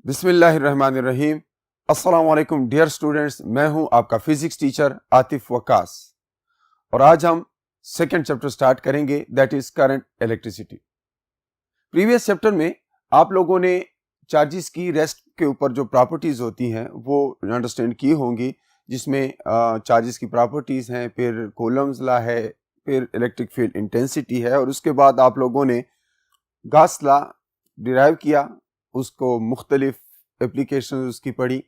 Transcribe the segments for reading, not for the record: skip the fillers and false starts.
बिस्मिल्लाहिर्रहमानिर्रहीम। अस्सलाम वालेकुम डियर स्टूडेंट्स, मैं हूं आपका फिजिक्स टीचर आतिफ वकास और आज हम सेकंड चैप्टर स्टार्ट करेंगे, that is current electricity. Previous chapter में आप लोगों ने चार्जेस की रेस्ट के ऊपर जो प्रॉपर्टीज होती हैं वो अंडरस्टैंड की होंगी, जिसमें चार्जेस की प्रॉपर्टीज हैं, फिर कूलम्स लॉ है, फिर इलेक्ट्रिक फील्ड इंटेंसिटी है और उसके बाद आप लोगों ने गॉस लॉ डिराइव किया, उसको मुख्तलिफ एप्लीकेशन उसकी पढ़ी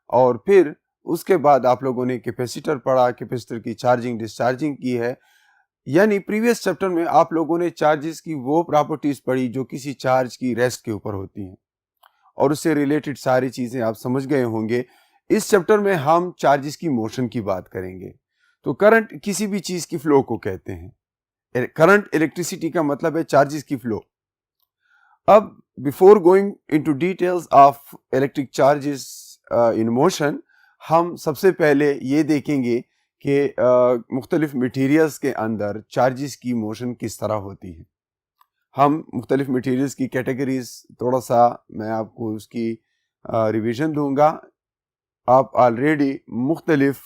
और फिर उसके बाद आप लोगों ने कैपेसिटर पढ़ा, कैपेसिटर की चार्जिंग डिस्चार्जिंग की है। यानी प्रीवियस चैप्टर में आप लोगों ने चार्जेस की वो प्रॉपर्टीज पढ़ी जो किसी चार्ज की रेस्ट के ऊपर होती हैं और उससे रिलेटेड सारी चीज़ें आप समझ गए होंगे। इस चैप्टर में हम चार्जेस की मोशन की बात करेंगे। तो करंट किसी भी चीज़ की फ्लो को कहते हैं। करंट इलेक्ट्रिसिटी का मतलब है चार्जेस की फ्लो। अब before going into details of electric charges in motion, हम सबसे पहले ये देखेंगे कि मुख्तलिफ मटीरियल्स के अंदर चार्जेस की मोशन किस तरह होती है। हम मुख्तलिफ मटीरियल्स की कैटेगरीज थोड़ा सा मैं आपको उसकी रिवीजन दूंगा। आप ऑलरेडी मुख्तलिफ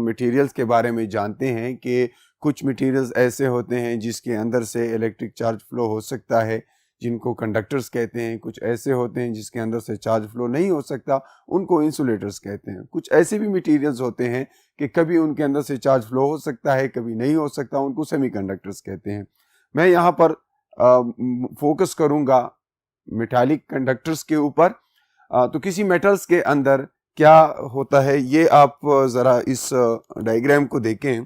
मटीरियल्स के बारे में जानते हैं कि कुछ मटीरियल्स ऐसे होते हैं जिसके अंदर से इलेक्ट्रिक चार्ज फ्लो हो सकता है, जिनको कंडक्टर्स कहते हैं। कुछ ऐसे होते हैं जिसके अंदर से चार्ज फ्लो नहीं हो सकता, उनको इंसुलेटर्स कहते हैं। कुछ ऐसे भी मटेरियल्स होते हैं कि कभी उनके अंदर से चार्ज फ्लो हो सकता है, कभी नहीं हो सकता, उनको सेमीकंडक्टर्स कहते हैं। मैं यहाँ पर फोकस करूँगा मेटालिक कंडक्टर्स के ऊपर। तो किसी मेटल्स के अंदर क्या होता है ये आप ज़रा इस डायग्राम को देखें।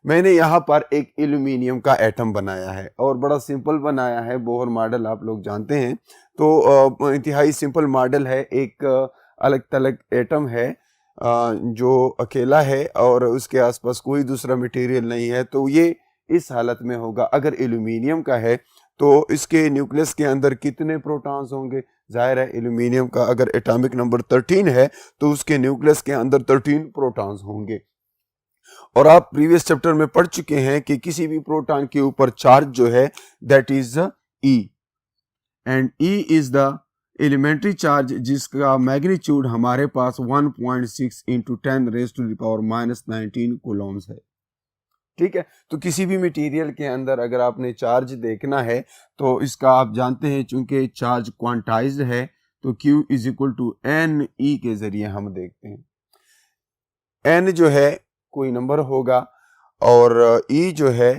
मैंने यहाँ पर एक एल्यूमिनियम का एटम बनाया है और बड़ा सिंपल बनाया है। बोहर मॉडल आप लोग जानते हैं, तो इंतहाई सिंपल मॉडल है। एक अलग थलग एटम है जो अकेला है और उसके आसपास कोई दूसरा मटेरियल नहीं है। तो ये इस हालत में होगा। अगर एल्यूमिनियम का है तो इसके न्यूक्लियस के अंदर कितने प्रोटॉन्स होंगे? जाहिर है एल्यूमिनियम का अगर एटॉमिक नंबर 13 है तो उसके न्यूक्लियस के अंदर 13 प्रोटॉन्स होंगे। और आप प्रीवियस चैप्टर में पढ़ चुके हैं कि किसी भी प्रोटॉन के ऊपर चार्ज जो है that is E, and E is the elementary charge जिसका मैग्नीट्यूड हमारे पास 1.6 इंटू 10⁻⁻19 कूलम्स है। ठीक है, तो किसी भी मटेरियल के अंदर अगर आपने चार्ज देखना है तो इसका आप जानते हैं, चूंकि चार्ज क्वांटाइज्ड है तो Q is equal to NE के जरिए हम देखते हैं। N जो है कोई नंबर होगा और E जो है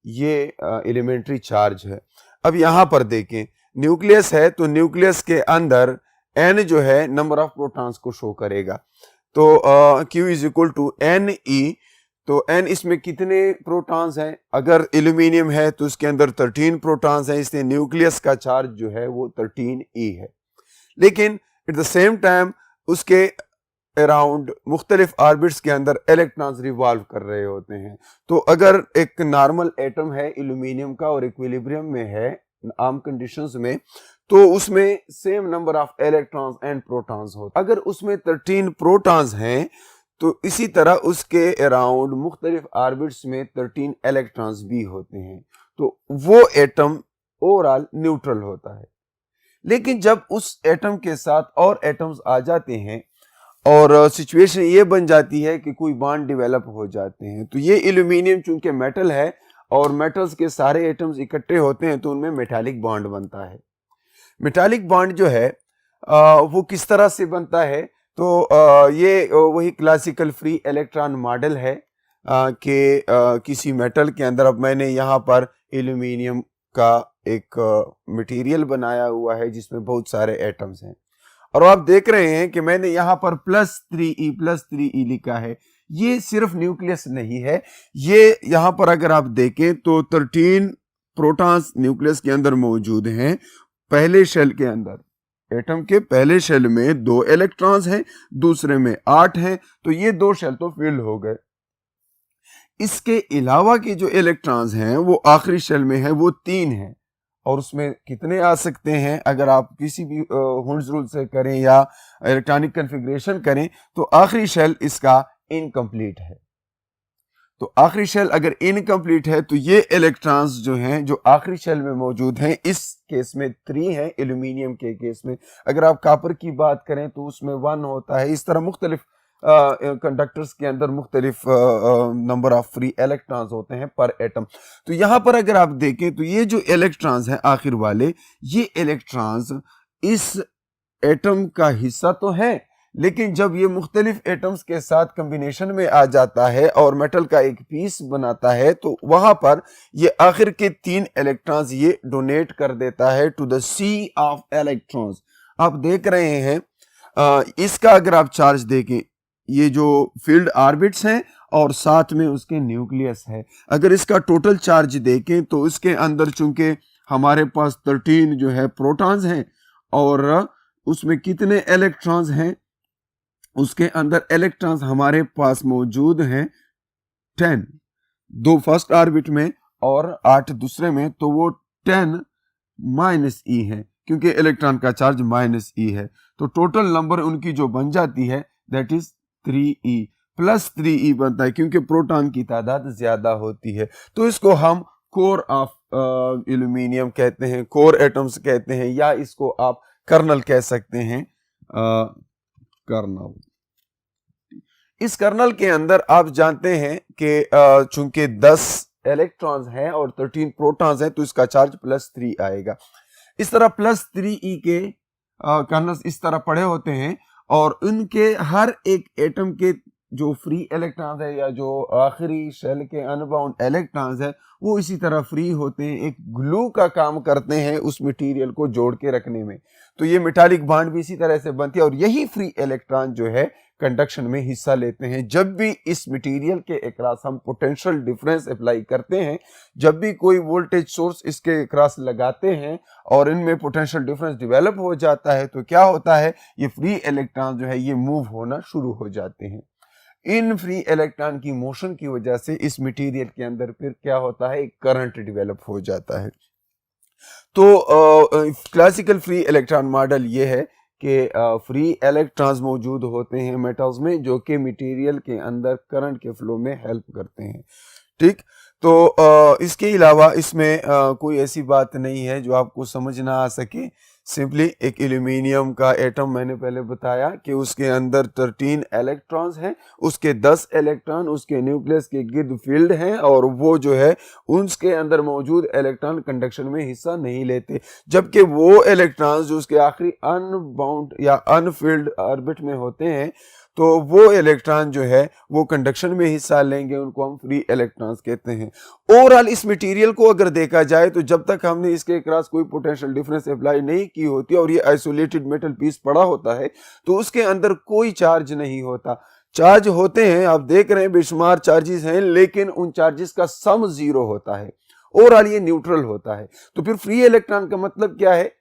ये एलिमेंट्री चार्ज है। अब यहाँ पर देखें, न्यूक्लियस है तो न्यूक्लियस के अंदर N जो है नंबर ऑफ प्रोटॉन्स को शो करेगा। तो Q is equal to NE। तो N इसमें कितने प्रोटॉन्स हैं? अगर एल्यूमिनियम है तो उसके अंदर 13 प्रोटॉन्स हैं, इसलिए न्यूक्लियस का चार्ज जो है वो 13E है। लेकिन एट द सेम टाइम उसके अराउंड मुख्तलिफ ऑर्बिट्स के अंदर इलेक्ट्रॉन्स रिवॉल्व कर रहे होते हैं। तो अगर एक नॉर्मल एटम है एल्यूमिनियम का और इक्विलिब्रियम में है आम कंडीशंस में, तो उसमें same number of electrons and protons होते हैं। अगर उसमें 13 प्रोटॉन्स हैं तो इसी तरह उसके अराउंड मुख्तलिफ ऑर्बिट्स में 13 इलेक्ट्रॉन्स भी होते हैं। तो वो एटम ओवरऑल न्यूट्रल होता है। लेकिन जब उस एटम के साथ और एटम्स आ जाते हैं और सिचुएशन ये बन जाती है कि कोई बॉन्ड डेवलप हो जाते हैं, तो ये एल्यूमिनियम चूंकि मेटल है और मेटल्स के सारे एटम्स इकट्ठे होते हैं तो उनमें मेटालिक बॉन्ड बनता है। मेटालिक बॉन्ड जो है वो किस तरह से बनता है? तो ये वही क्लासिकल फ्री इलेक्ट्रॉन मॉडल है कि किसी मेटल के अंदर, अब मैंने यहाँ पर एल्यूमिनियम का एक मटेरियल बनाया हुआ है जिसमें बहुत सारे एटम्स हैं और आप देख रहे हैं कि मैंने यहाँ पर +3E लिखा है। ये सिर्फ न्यूक्लियस नहीं है, ये यहाँ पर अगर आप देखें तो 13 प्रोटॉन्स न्यूक्लियस के अंदर मौजूद हैं। पहले शेल के अंदर, एटम के पहले शेल में 2 इलेक्ट्रॉन्स हैं, दूसरे में 8 हैं, तो ये 2 शेल तो फिल हो गए। इसके अलावा के जो इलेक्ट्रॉन्स हैं वो आखिरी शेल में है, वो 3 हैं और उसमें कितने आ सकते हैं? अगर आप किसी भी हुंड्स रूल से करें या इलेक्ट्रॉनिक कॉन्फ़िगरेशन करें तो आखिरी शेल इसका इनकम्प्लीट है। तो आखिरी शेल अगर इनकम्प्लीट है तो ये इलेक्ट्रॉन्स जो हैं जो आखिरी शेल में मौजूद हैं, इस केस में 3 हैं, एल्यूमिनियम के केस में। अगर आप कॉपर की बात करें तो उसमें 1 होता है। इस तरह मुख्तलिफ कंडक्टर्स के अंदर मुख्तलिफ नंबर ऑफ फ्री इलेक्ट्रॉन्स होते हैं पर एटम। तो यहाँ पर अगर आप देखें तो ये जो इलेक्ट्रॉन्स हैं आखिर वाले, ये इलेक्ट्रॉन्स इस एटम का हिस्सा तो है, लेकिन जब ये मुख्तलिफ एटम्स के साथ कम्बिनेशन में आ जाता है और मेटल का एक पीस बनाता है, तो वहां पर ये आखिर के 3 इलेक्ट्रॉन्स ये डोनेट कर देता है to the sea of electrons. आप देख रहे हैं इसका अगर आप चार्ज देखें, ये जो फील्ड ऑर्बिट्स हैं और साथ में उसके न्यूक्लियस है। अगर इसका टोटल चार्ज देखें तो इसके अंदर चूंकि हमारे पास 13 जो है प्रोटॉन्स हैं और उसमें कितने इलेक्ट्रॉन्स हैं, उसके अंदर इलेक्ट्रॉन्स हमारे पास मौजूद हैं 10, 2 फर्स्ट ऑर्बिट में और 8 दूसरे में, तो वो 10 माइनस ई है क्योंकि इलेक्ट्रॉन का चार्ज माइनस ई है। तो टोटल नंबर उनकी जो बन जाती है that is 3e plus 3e बनता है क्योंकि प्रोटॉन की तादाद ज्यादा होती है। तो इसको हम कोर ऑफ एल्यूमिनियम कहते हैं, कोर एटम्स कहते हैं, या इसको आप कर्नल कह सकते हैं, कर्नल। इस कर्नल के अंदर आप जानते हैं कि चूंकि 10 इलेक्ट्रॉन्स हैं और 13 प्रोटॉन्स हैं तो इसका चार्ज प्लस 3 आएगा। इस तरह प्लस 3e के कर्नल्स इस तरह पड़े होते हैं और उनके हर एक एटम के जो फ्री इलेक्ट्रॉन्स है या जो आखिरी शेल के अनबाउंड इलेक्ट्रॉन्स है वो इसी तरह फ्री होते हैं, एक ग्लू का काम करते हैं उस मटेरियल को जोड़ के रखने में। तो ये मेटालिक बॉन्ड भी इसी तरह से बनती है और यही फ्री इलेक्ट्रॉन जो है कंडक्शन में हिस्सा लेते हैं। जब भी इस मटेरियल के अक्रॉस हम पोटेंशियल डिफरेंस अप्लाई करते हैं, जब भी कोई वोल्टेज सोर्स इसके अक्रॉस लगाते हैं और इनमें पोटेंशियल डिफरेंस डेवलप हो जाता है, तो क्या होता है, ये फ्री इलेक्ट्रॉन जो है ये मूव होना शुरू हो जाते हैं। इन फ्री इलेक्ट्रॉन की मोशन की वजह से इस मटेरियल के अंदर फिर क्या होता है, एक करंट डेवलप हो जाता है। तो क्लासिकल फ्री इलेक्ट्रॉन मॉडल ये है कि फ्री इलेक्ट्रॉन्स मौजूद होते हैं मेटल्स में जो कि मटेरियल के अंदर करंट के फ्लो में हेल्प करते हैं। ठीक, तो इसके अलावा इसमें कोई ऐसी बात नहीं है जो आपको समझ ना आ सके। सिंपली एक एल्यूमिनियम का एटम मैंने पहले बताया कि उसके अंदर 13 इलेक्ट्रॉन्स हैं, उसके 10 इलेक्ट्रॉन उसके न्यूक्लियस के गिर्द फील्ड हैं और वो जो है उसके अंदर मौजूद इलेक्ट्रॉन कंडक्शन में हिस्सा नहीं लेते, जबकि वो इलेक्ट्रॉन्स जो उसके आखिरी अनबाउंड या अनफील्ड ऑर्बिट में होते हैं तो वो इलेक्ट्रॉन जो है वो कंडक्शन में हिस्सा लेंगे, उनको हम फ्री इलेक्ट्रॉन्स कहते हैं। ओवरऑल इस मटेरियल को अगर देखा जाए तो जब तक हमने इसके क्रॉस कोई पोटेंशियल डिफरेंस अप्लाई नहीं की होती और ये आइसोलेटेड मेटल पीस पड़ा होता है तो उसके अंदर कोई चार्ज नहीं होता। चार्ज होते हैं, आप देख रहे हैं बेशुमार चार्जेस हैं, लेकिन उन चार्जेस का सम 0 होता है। ओवरऑल ये न्यूट्रल होता है। तो फिर फ्री इलेक्ट्रॉन का मतलब क्या है?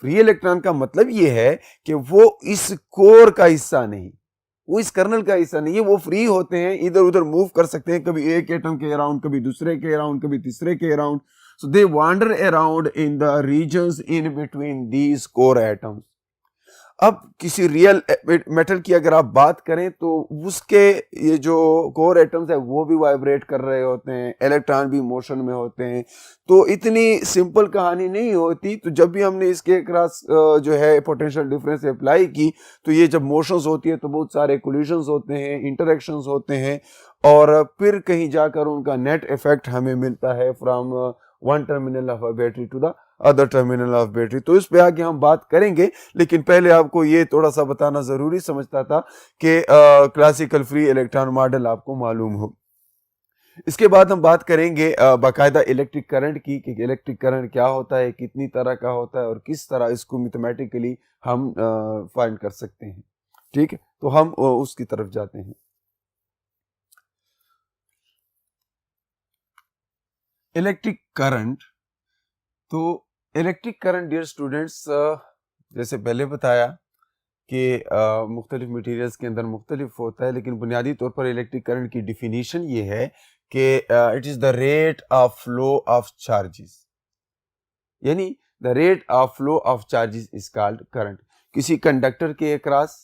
फ्री इलेक्ट्रॉन का मतलब ये है कि वो इस कोर का हिस्सा नहीं, वो इस कर्नल का हिस्सा नहीं है, वो फ्री होते हैं, इधर उधर मूव कर सकते हैं, कभी एक एटम के अराउंड, कभी दूसरे के अराउंड, कभी तीसरे के around. So they wander around in the regions in between these core atoms. अब किसी रियल मेटल की अगर आप बात करें तो उसके ये जो कोर एटम्स है वो भी वाइब्रेट कर रहे होते हैं, इलेक्ट्रॉन भी मोशन में होते हैं। तो इतनी सिंपल कहानी नहीं होती। तो जब भी हमने इसके क्रॉस जो है पोटेंशियल डिफरेंस अप्लाई की तो ये जब मोशंस होती है तो बहुत सारे कोलिजन्स होते हैं, इंटरेक्शंस होते हैं और फिर कहीं जाकर उनका नेट इफेक्ट हमें मिलता है from one terminal of a battery to the other terminal of battery. तो इस पे आगे हम बात करेंगे, लेकिन पहले आपको ये थोड़ा सा बताना जरूरी समझता था कि क्लासिकल फ्री इलेक्ट्रॉन मॉडल आपको मालूम हो। इसके बाद हम बात करेंगे बाकायदा इलेक्ट्रिक करंट की कि इलेक्ट्रिक करंट क्या होता है, कितनी तरह का होता है और किस तरह इसको मैथमेटिकली हम फाइंड कर सकते हैं। ठीक है, तो हम उसकी तरफ जाते हैं। इलेक्ट्रिक करंट, तो इलेक्ट्रिक करंट डियर स्टूडेंट्स जैसे पहले बताया कि मुख्तलिफ मटीरियल्स के अंदर मुख्तलिफ होता है, लेकिन बुनियादी तौर पर इलेक्ट्रिक करंट की डिफिनीशन ये है कि it is the rate of flow of charges, यानी the rate of flow of charges is called current. किसी कंडक्टर के अक्रॉस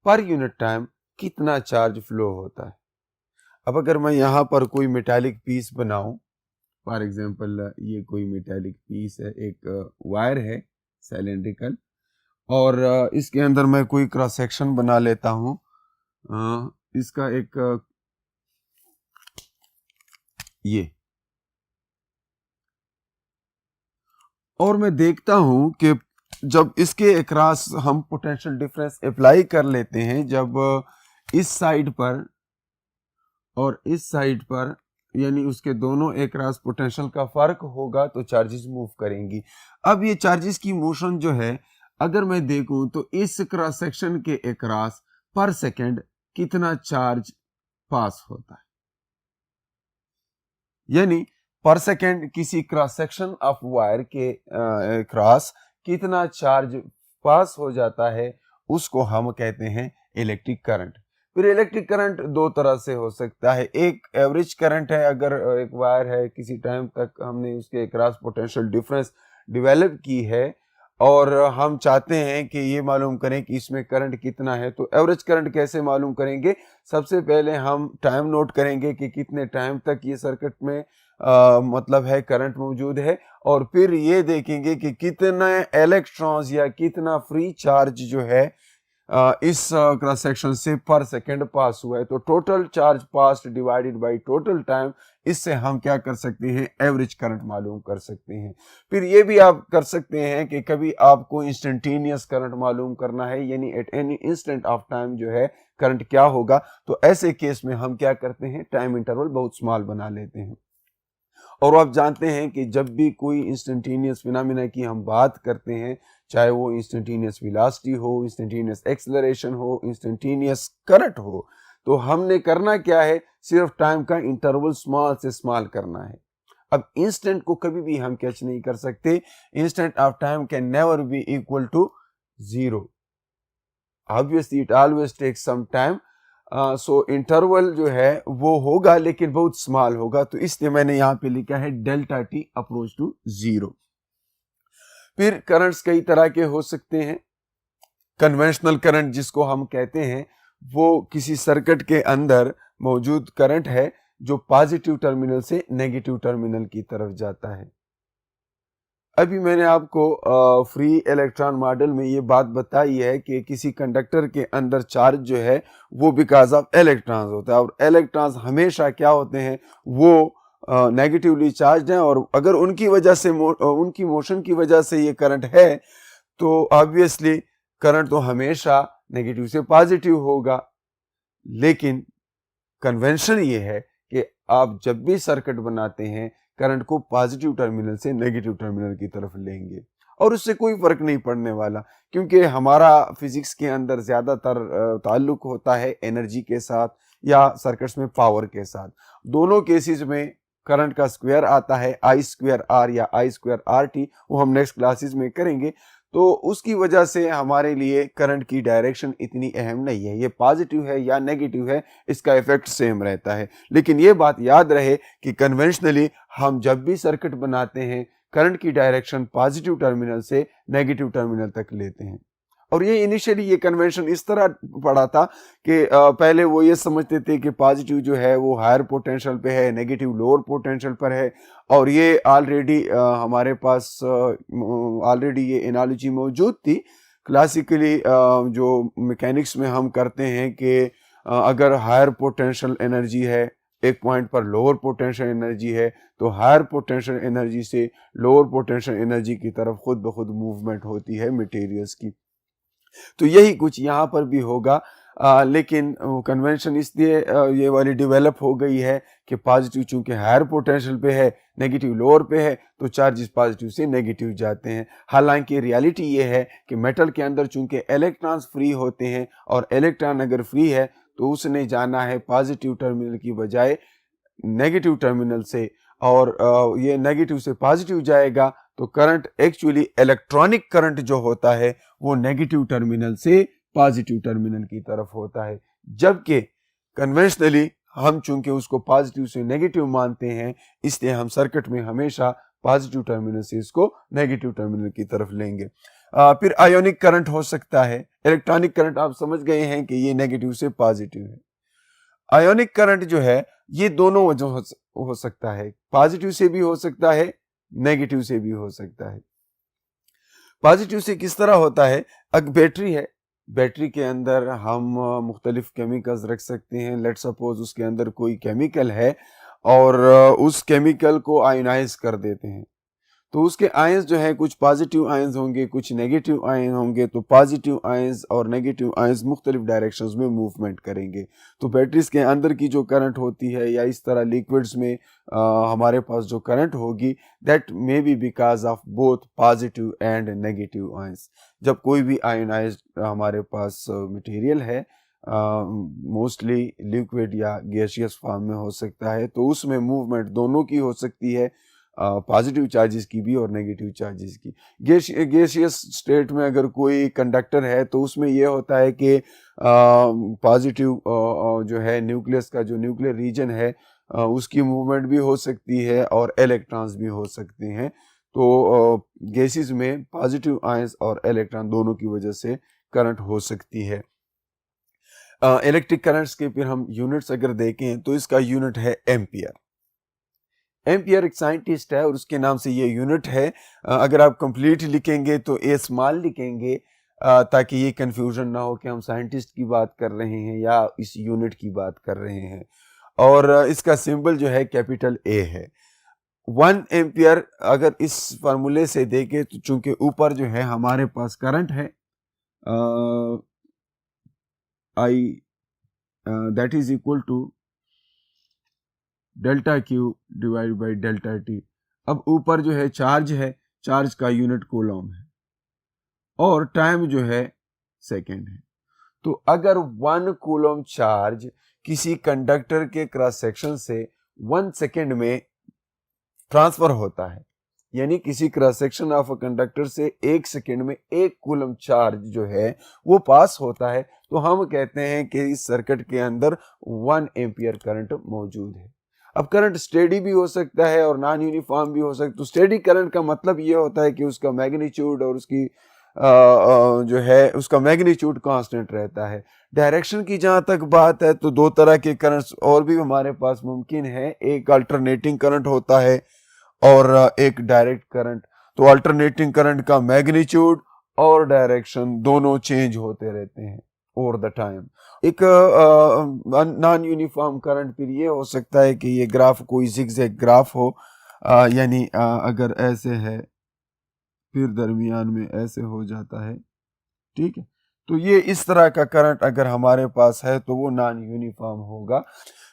पर यूनिट टाइम कितना चार्ज फ्लो होता है। अब अगर मैं यहाँ पर कोई मेटालिक पीस बनाऊं, फॉर एग्जांपल ये कोई मेटालिक पीस है, एक वायर है सिलेंड्रिकल, और इसके अंदर मैं कोई क्रॉस सेक्शन बना लेता हूं, इसका एक ये, और मैं देखता हूं कि जब इसके अक्रॉस हम पोटेंशियल डिफरेंस अप्लाई कर लेते हैं, जब इस साइड पर और इस साइड पर, यानी उसके दोनों अक्रॉस पोटेंशियल का फर्क होगा, तो चार्जेस मूव करेंगी। अब ये चार्जेस की मोशन जो है, अगर मैं देखूं तो इस क्रॉस सेक्शन के अक्रॉस पर सेकंड कितना चार्ज पास होता है, यानी पर सेकंड किसी क्रॉस सेक्शन ऑफ वायर के क्रॉस कितना चार्ज पास हो जाता है, उसको हम कहते हैं इलेक्ट्रिक करंट। फिर इलेक्ट्रिक करंट दो तरह से हो सकता है, एक एवरेज करंट है, अगर एक वायर है किसी टाइम तक हमने उसके क्रॉस पोटेंशियल डिफरेंस डेवलप की है और हम चाहते हैं कि ये मालूम करें कि इसमें करंट कितना है, तो एवरेज करंट कैसे मालूम करेंगे? सबसे पहले हम टाइम नोट करेंगे कि कितने टाइम तक ये सर्किट में मतलब है करंट मौजूद है, और फिर ये देखेंगे कि कितने इलेक्ट्रॉन्स या कितना फ्री चार्ज जो है इस क्रॉस सेक्शन से पर सेकंड पास हुआ है। तो total charge passed divided by total time, इससे हम क्या कर सकते हैं? एवरेज करंट मालूम कर सकते हैं। फिर ये भी आप कर सकते हैं कि कभी आपको इंस्टेंटेनियस करंट मालूम करना है, यानी at any instant of time जो है करंट क्या होगा, तो ऐसे केस में हम क्या करते हैं? टाइम इंटरवल बहुत स्मॉल बना लेते हैं। और आप जानते हैं कि जब भी कोई इंस्टेंटेनियस फिनोमेना की हम बात करते हैं, चाहे वो इंस्टेंटेनियस वेलोसिटी हो, इंस्टेंटेनियस एक्सेलरेशन हो, इंस्टेंटेनियस करंट हो, तो हमने करना क्या है? सिर्फ टाइम का इंटरवल स्मॉल से स्मॉल करना है। अब इंस्टेंट को कभी भी हम कैच नहीं कर सकते, instant of time can never be equal to zero, obviously it always takes some time, so interval जो है वो होगा लेकिन बहुत स्मॉल होगा, तो इसलिए मैंने यहां पे लिखा है delta T approach to zero. फिर करंट्स कई तरह के हो सकते हैं। कन्वेंशनल करंट जिसको हम कहते हैं, वो किसी सर्किट के अंदर मौजूद करंट है जो पॉजिटिव टर्मिनल से नेगेटिव टर्मिनल की तरफ जाता है। अभी मैंने आपको फ्री इलेक्ट्रॉन मॉडल में ये बात बताई है कि किसी कंडक्टर के अंदर चार्ज जो है वो बिकॉज ऑफ इलेक्ट्रॉन्स होता है, और इलेक्ट्रॉन्स हमेशा क्या होते हैं? वो नेगेटिवली चार्ज हैं, और अगर उनकी वजह से उनकी मोशन की वजह से ये करंट है, तो ऑब्वियसली करंट तो हमेशा नेगेटिव से पॉजिटिव होगा। लेकिन कन्वेंशन ये है कि आप जब भी सर्किट बनाते हैं, करंट को पॉजिटिव टर्मिनल से नेगेटिव टर्मिनल की तरफ लेंगे, और उससे कोई फर्क नहीं पड़ने वाला, क्योंकि हमारा फिजिक्स के अंदर ज्यादातर ताल्लुक होता है एनर्जी के साथ या सर्किट्स में पावर के साथ। दोनों केसेस में करंट का स्क्वायर आता है आई स्क्वायर आर या आई स्क्वायर आर टी, वो हम नेक्स्ट क्लासेस में करेंगे। तो उसकी वजह से हमारे लिए करंट की डायरेक्शन इतनी अहम नहीं है, ये पॉजिटिव है या नेगेटिव है, इसका इफेक्ट सेम रहता है। लेकिन ये बात याद रहे कि कन्वेंशनली हम जब भी सर्किट बनाते हैं, करंट की डायरेक्शन पॉजिटिव टर्मिनल से नेगेटिव टर्मिनल तक लेते हैं। और ये इनिशियली ये कन्वेंशन इस तरह पड़ा था कि पहले वो ये समझते थे कि पॉजिटिव जो है वो हायर पोटेंशियल पे है, नेगेटिव लोअर पोटेंशियल पर है, और ये ऑलरेडी हमारे पास ऑलरेडी ये एनालॉजी मौजूद थी क्लासिकली, जो मैकेनिक्स में हम करते हैं कि अगर हायर पोटेंशियल एनर्जी है, एक पॉइंट पर लोअर पोटेंशियल एनर्जी है, तो हायर पोटेंशियल एनर्जी से लोअर पोटेंशियल एनर्जी की तरफ खुद ब खुद मूवमेंट होती है मटेरियल्स की। तो यही कुछ यहाँ पर भी होगा, लेकिन कन्वेंशन इसलिए ये वाली डेवलप हो गई है कि पॉजिटिव चूंकि हायर पोटेंशियल पे है, नेगेटिव लोअर पे है, तो चार्जेस पॉजिटिव से नेगेटिव जाते हैं। हालांकि रियलिटी ये है कि मेटल के अंदर चूंकि इलेक्ट्रॉन्स फ्री होते हैं, और इलेक्ट्रॉन अगर फ्री है तो उसने जाना है पॉजिटिव टर्मिनल की बजाय नेगेटिव टर्मिनल से, और ये नेगेटिव से पॉजिटिव जाएगा, तो करंट एक्चुअली इलेक्ट्रॉनिक करंट जो होता है वो नेगेटिव टर्मिनल से पॉजिटिव टर्मिनल की तरफ होता है। जबकि कन्वेंशनली हम चूंकि उसको पॉजिटिव से नेगेटिव मानते हैं, इसलिए हम सर्किट में हमेशा पॉजिटिव टर्मिनल से इसको नेगेटिव टर्मिनल की तरफ लेंगे। फिर आयोनिक करंट हो सकता है। इलेक्ट्रॉनिक करंट आप समझ गए हैं कि ये नेगेटिव से पॉजिटिव है। आयोनिक करंट जो है ये दोनों वजह हो सकता है, पॉजिटिव से भी हो सकता है, नेगेटिव से भी हो सकता है। पॉजिटिव से किस तरह होता है, एक बैटरी है, बैटरी के अंदर हम मुख्तलिफ केमिकल्स रख सकते हैं। लेट सपोज उसके अंदर कोई केमिकल है और उस केमिकल को आयोनाइज कर देते हैं, तो उसके आयंस जो है कुछ पॉजिटिव आयंस होंगे, कुछ नेगेटिव आयन होंगे। तो पॉजिटिव आयंस और नेगेटिव आयंस मुख्तलिफ डायरेक्शंस में मूवमेंट करेंगे। तो बैटरीज के अंदर की जो करंट होती है या इस तरह लिक्विड्स में हमारे पास जो करंट होगी, that may be because of both positive and negative ions. जब कोई भी आयोनाइज्ड हमारे पास मटेरियल है, मोस्टली लिक्विड या गैसियस फॉर्म में हो सकता है, तो उसमें मूवमेंट दोनों की हो सकती है, पॉजिटिव चार्जेस की भी और नेगेटिव चार्जेस की। गैसियस स्टेट में अगर कोई कंडक्टर है तो उसमें यह होता है कि पॉजिटिव जो है न्यूक्लियस का जो न्यूक्लियर रीजन है उसकी मूवमेंट भी हो सकती है और इलेक्ट्रॉन्स भी हो सकते हैं। तो गैसेस में पॉजिटिव आयंस और इलेक्ट्रॉन दोनों की वजह से करंट हो सकती है। इलेक्ट्रिक करंट्स के फिर हम यूनिट्स अगर देखें तो इसका यूनिट है एम्पियर। एम्पियर एक साइंटिस्ट है और उसके नाम से ये यूनिट है। अगर आप कंप्लीट लिखेंगे तो ए स्मॉल लिखेंगे ताकि ये कंफ्यूजन ना हो कि हम साइंटिस्ट की बात कर रहे हैं या इस यूनिट की बात कर रहे हैं। और इसका सिंबल जो है कैपिटल ए है। 1 एम्पियर अगर इस फार्मूले से देखें तो चूंकि ऊपर जो है हमारे पास करंट है I that is equal to delta Q divide by delta T. अब ऊपर जो है चार्ज है, चार्ज का यूनिट कूलम है और टाइम जो है सेकेंड है। तो अगर 1 कूलम चार्ज किसी कंडक्टर के क्रॉस सेक्शन से 1 सेकेंड में ट्रांसफर होता है, यानी किसी cross section of a conductor से 1 सेकेंड में 1 कूलम चार्ज जो है वो पास होता है, तो हम कहते हैं कि इस सर्किट के अंदर 1 एम्पियर करंट मौजूद है। अब करंट स्टेडी भी हो सकता है और नॉन यूनिफॉर्म भी हो सकता है। तो स्टेडी करंट का मतलब ये होता है कि उसका मैग्नीट्यूड और उसकी जो है उसका मैग्नीट्यूड कांस्टेंट रहता है। डायरेक्शन की जहां तक बात है तो दो तरह के करंट्स और भी हमारे पास मुमकिन है, एक अल्टरनेटिंग करंट होता है और एक डायरेक्ट करंट। तो अल्टरनेटिंग करंट का मैग्नीट्यूड और डायरेक्शन दोनों चेंज होते रहते हैं ओवर द टाइम। एक नॉन यूनिफॉर्म करंट फिर ये हो सकता है कि ये ग्राफ कोई जिगजैग ग्राफ हो, यानी अगर ऐसे है फिर दरमियान में ऐसे हो जाता है, ठीक है। तो ये इस तरह का करंट अगर हमारे पास है तो वो नॉन यूनिफॉर्म होगा।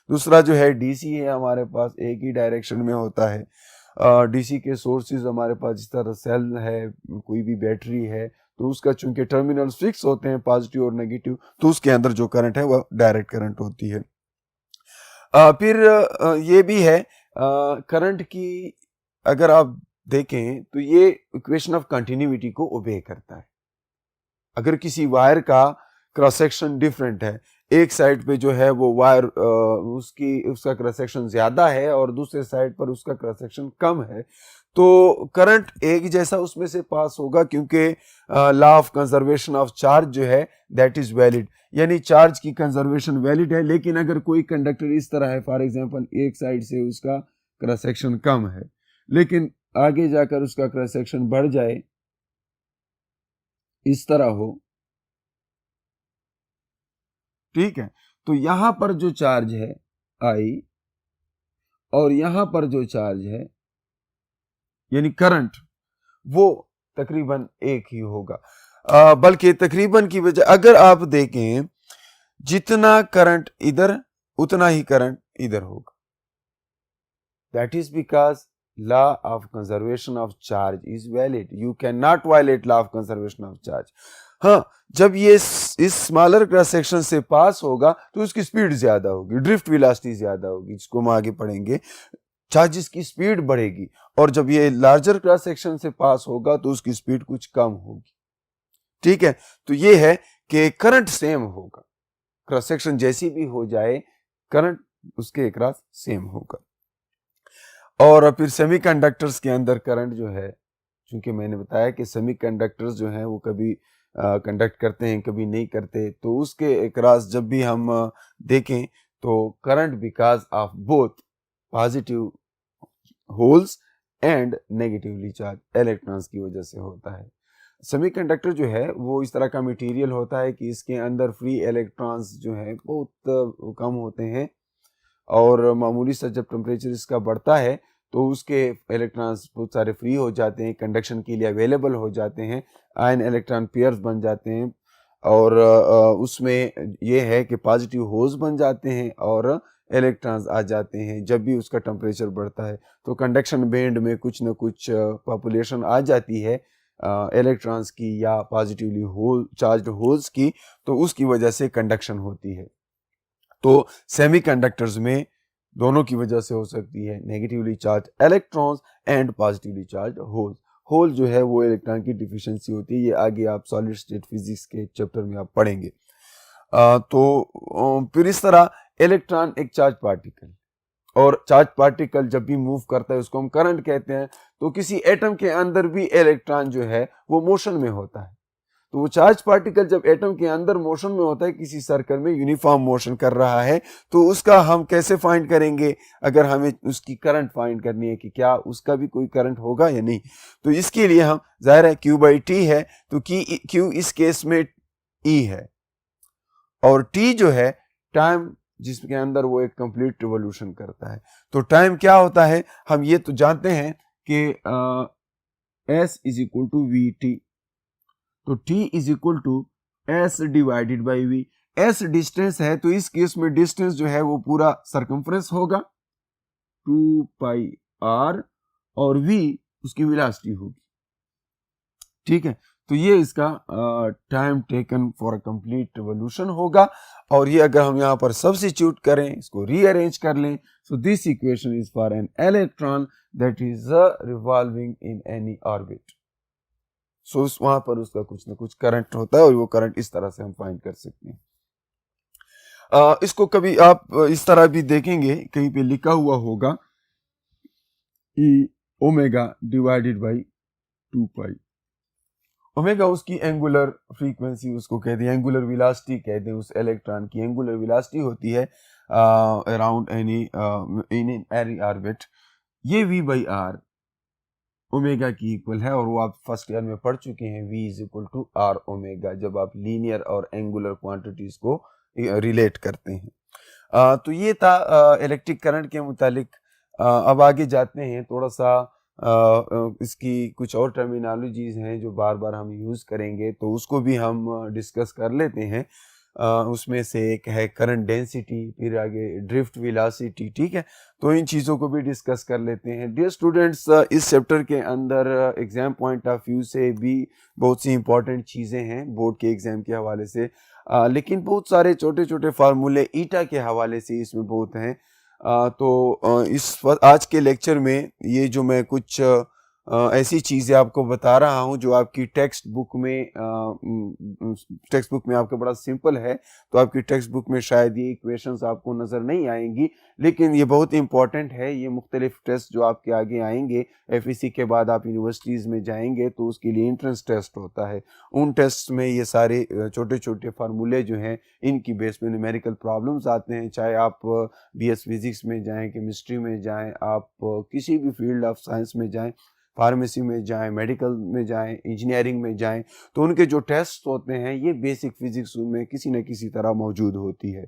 दूसरा जो है डीसी है, हमारे पास एक ही डायरेक्शन में होता है। डीसी के सोर्सेज हमारे पास जिस तरह सेल है, कोई भी बैटरी है, तो उसका चूंकि टर्मिनल्स फिक्स होते हैं पॉजिटिव और नेगेटिव, तो उसके अंदर जो करंट है वह डायरेक्ट करंट होती है। फिर ये भी है करंट की अगर आप देखें तो ये इक्वेशन ऑफ कंटिन्यूटी को ओबे करता है। अगर किसी वायर का क्रॉस सेक्शन डिफरेंट है, एक साइड पे जो है वो वायर उसका क्रॉस सेक्शन ज्यादा है और दूसरे साइड पर उसका क्रॉस सेक्शन कम है, तो करंट एक जैसा उसमें से पास होगा, क्योंकि law of conservation of charge जो है दैट इज वैलिड, यानी चार्ज की कंजर्वेशन वैलिड है। लेकिन अगर कोई कंडक्टर इस तरह है, फॉर एग्जांपल एक साइड से उसका क्रॉस सेक्शन कम है लेकिन आगे जाकर उसका क्रॉस सेक्शन बढ़ जाए, इस तरह हो, ठीक है, तो यहां पर जो चार्ज है आई और यहां पर जो चार्ज है यानी करंट, वो तकरीबन एक ही होगा। बल्कि तकरीबन की वजह अगर आप देखें, जितना करंट इधर उतना ही करंट इधर होगा। That is because law of conservation of charge is valid. You can not violate law of conservation of charge. हाँ, जब ये इस स्मॉलर क्रॉस सेक्शन से पास होगा तो उसकी स्पीड ज्यादा होगी, ड्रिफ्ट वेलोसिटी ज्यादा होगी, जिसको हम आगे पढ़ेंगे। चार्जेस की स्पीड बढ़ेगी और जब ये लार्जर क्रॉस सेक्शन से पास होगा तो उसकी स्पीड कुछ कम होगी, ठीक है। तो ये है कि करंट सेम होगा, क्रॉस सेक्शन जैसी भी हो जाए करंट उसके क्रॉस सेम होगा। और फिर सेमीकंडक्टर्स के अंदर करंट जो है, क्योंकि मैंने बताया कि सेमीकंडक्टर्स जो हैं वो कभी कंडक्ट करते हैं कभी नहीं करते, तो उसके क्रॉस जब भी हम देखें तो current because of both positive holes and negatively charge electrons की वजह से होता है। सेमीकंडक्टर जो है वो इस तरह का मटेरियल होता है कि इसके अंदर फ्री इलेक्ट्रॉन्स जो है बहुत कम होते हैं, और मामूली सा जब टेम्परेचर इसका बढ़ता है तो उसके इलेक्ट्रॉन्स बहुत सारे फ्री हो जाते हैं, कंडक्शन के लिए अवेलेबल हो जाते हैं, आयन इलेक्ट्रॉन पेयर्स बन जाते हैं, और उसमें ये है कि पॉजिटिव होल्स बन जाते हैं और इलेक्ट्रॉन्स आ जाते हैं जब भी उसका टेम्परेचर बढ़ता है। तो कंडक्शन बैंड में कुछ न कुछ पॉपुलेशन आ जाती है इलेक्ट्रॉन्स की या पॉजिटिवली होल चार्ज्ड होल्स की, तो उसकी वजह से कंडक्शन होती है। तो सेमीकंडक्टर्स में दोनों की वजह से हो सकती है, negatively charge electrons and positively charge holes. Hole जो है वो इलेक्ट्रॉन की डिफिशिएंसी होती है, ये आगे आप सॉलिड स्टेट फिजिक्स के चैप्टर में आप पढ़ेंगे। फिर इस तरह इलेक्ट्रॉन एक चार्ज पार्टिकल, और चार्ज पार्टिकल जब भी मूव करता है उसको हम करंट कहते हैं। तो किसी एटम के अंदर भी इलेक्ट्रॉन जो है वो मोशन में होता है। तो वो चार्ज पार्टिकल जब एटम के अंदर मोशन में होता है, किसी सर्कल में यूनिफॉर्म मोशन कर रहा है, तो उसका हम कैसे फाइंड करेंगे? अगर हमें उसकी करंट फाइंड करनी है कि क्या उसका भी कोई करंट होगा या नहीं, तो इसके लिए हम, जाहिर है Q/T है, तो Q इस केस में E है, और T जो है टाइम जिसके अंदर वो एक कंप्लीट रिवॉल्यूशन करता है। तो टाइम क्या होता है, हम ये तो जानते हैं कि S = VT, तो T = S / V। S distance है, तो इस केस में डिस्टेंस जो है वो पूरा सरकमफ्रेंस होगा 2πr, और V उसकी वेलोसिटी होगी। ठीक है, तो ये इसका time taken for a complete revolution होगा। और ये अगर हम यहाँ पर सब्स्टिट्यूट करें, इसको रीअरेंज कर लें, so this equation is for an electron that is revolving in any orbit. So वहां पर उसका कुछ ना कुछ करंट होता है, और वो करंट इस तरह से हम फाइंड कर सकते हैं। इसको कभी आप इस तरह भी देखेंगे, कहीं पे लिखा हुआ होगा E ओमेगा / 2π। ओमेगा उसकी एंगुलर फ्रीक्वेंसी उसको कहते हैं, एंगुलर वेलोसिटी कहते हैं, उस इलेक्ट्रॉन की एंगुलर वेलोसिटी होती है around any in any orbit. ये V/r ओमेगा की इक्वल है, और वो आप फर्स्ट ईयर में पढ़ चुके हैं, V = r ओमेगा, जब आप लीनियर और एंगुलर क्वांटिटीज को रिलेट करते हैं। तो ये था इलेक्ट्रिक करंट के मुतालिक। अब आगे जाते हैं, थोड़ा सा इसकी कुछ और टर्मिनोलॉजीज हैं जो बार बार हम यूज़ करेंगे, तो उसको भी हम डिस्कस कर लेते हैं। उसमें से एक है करंट डेंसिटी, फिर आगे ड्रिफ्ट वेलोसिटी। ठीक है, तो इन चीज़ों को भी डिस्कस कर लेते हैं। डियर स्टूडेंट्स, इस चैप्टर के अंदर एग्जाम पॉइंट ऑफ व्यू से भी बहुत सी इंपॉर्टेंट चीज़ें हैं बोर्ड के एग्जाम के हवाले से, लेकिन बहुत सारे छोटे छोटे फार्मूले ईटा के हवाले से इसमें बहुत हैं। तो इस आज के लेक्चर में ये जो मैं कुछ ऐसी चीज़ें आपको बता रहा हूँ जो आपकी टेक्स्ट बुक में आपके बड़ा सिंपल है, तो आपकी टेक्स्ट बुक में शायद ये इक्वेशंस आपको नज़र नहीं आएंगी, लेकिन ये बहुत इंपॉर्टेंट है। ये मुख्तलिफ टेस्ट जो आपके आगे आएंगे, FEC के बाद आप यूनिवर्सिटीज़ में जाएंगे तो उसके लिए एंट्रेंस टेस्ट होता है। उन टेस्ट में ये सारे छोटे छोटे फार्मूले जो हैं, इनकी बेस पे न्यूमेरिकल प्रॉब्लम्स आते हैं। चाहे आप BS फिजिक्स में जाएं, केमिस्ट्री में जाएं, आप किसी भी फील्ड ऑफ साइंस में जाएं, फार्मेसी में जाएं, मेडिकल में जाएं, इंजीनियरिंग में जाएं, तो उनके जो टेस्ट होते हैं ये बेसिक फिजिक्स में किसी न किसी तरह मौजूद होती है।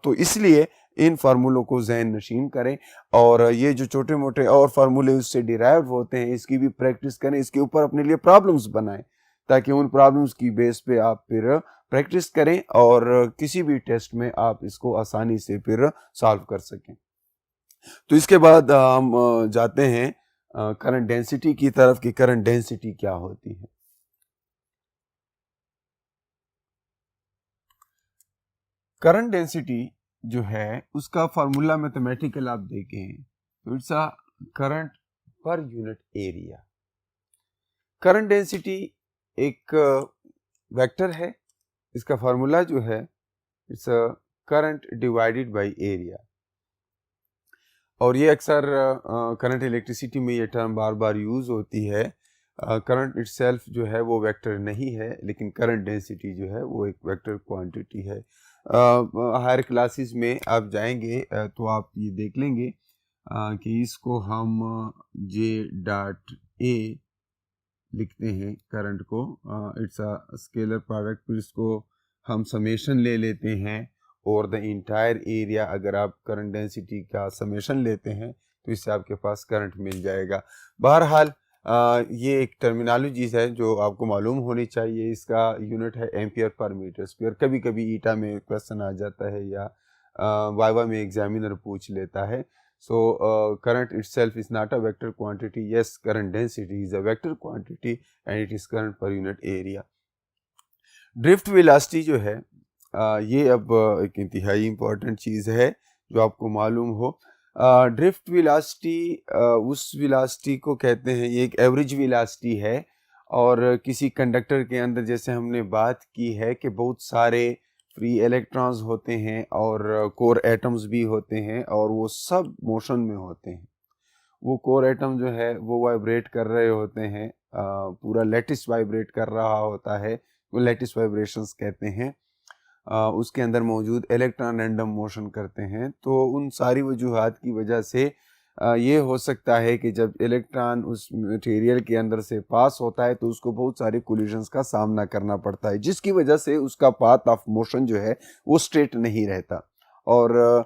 तो इसलिए इन फार्मूलों को ज़हन नशीन करें, और ये जो छोटे मोटे और फार्मूले उससे डिराइव होते हैं, इसकी भी प्रैक्टिस करें, इसके ऊपर अपने लिए प्रॉब्लम्स बनाएं, ताकि उन प्रॉब्लम्स की बेस पे आप फिर प्रैक्टिस करें और किसी भी टेस्ट में आप इसको आसानी से फिर सॉल्व कर सकें। तो इसके बाद हम जाते हैं करंट डेंसिटी की तरफ कि करंट डेंसिटी क्या होती है। करंट डेंसिटी जो है उसका फार्मूला मैथमेटिकल आप देखें तो it's a current per unit area. Current density एक वेक्टर है, इसका फार्मूला जो है it's a current divided by area, और ये अक्सर करंट इलेक्ट्रिसिटी में ये टर्म बार बार यूज होती है। करंट इटसेल्फ जो है वो वेक्टर नहीं है, लेकिन करंट डेंसिटी जो है वो एक वेक्टर क्वांटिटी है। हायर क्लासेस में आप जाएंगे तो आप ये देख लेंगे कि इसको हम जे डॉट ए लिखते हैं करंट को, इट्स अ स्केलर प्रोडक्ट, फिर इसको हम समेशन ले लेते हैं और द इंटायर एरिया। अगर आप करंट डेंसिटी का समेशन लेते हैं तो इससे आपके पास करंट मिल जाएगा। बहरहाल ये एक टर्मिनोलॉजीज है जो आपको मालूम होनी चाहिए। इसका यूनिट है एम्पियर पर मीटर स्क्वायर। कभी कभी ईटा में क्वेश्चन आ जाता है या वाइवा में एग्जामिनर पूछ लेता है। So current itself is not a vector quantity. Yes, current density is a vector quantity and it is current per unit area. Drift velocity जो है ये अब एक इंतहाई इम्पोर्टेंट चीज़ है जो आपको मालूम हो। ड्रिफ्ट वेलोसिटी उस वेलोसिटी को कहते हैं, ये एक एवरेज वेलोसिटी है। और किसी कंडक्टर के अंदर जैसे हमने बात की है कि बहुत सारे फ्री इलेक्ट्रॉन्स होते हैं और कोर एटम्स भी होते हैं और वो सब मोशन में होते हैं। वो कोर एटम जो है वो वाइब्रेट कर रहे होते हैं, पूरा लैटिस वाइब्रेट कर रहा होता है, वो लैटिस वाइब्रेशंस कहते हैं। उसके अंदर मौजूद इलेक्ट्रॉन रैंडम मोशन करते हैं। तो उन सारी वजूहात की वजह से ये हो सकता है कि जब इलेक्ट्रॉन उस मटेरियल के अंदर से पास होता है तो उसको बहुत सारे कोलिजन्स का सामना करना पड़ता है, जिसकी वजह से उसका पाथ ऑफ मोशन जो है वो स्ट्रेट नहीं रहता। और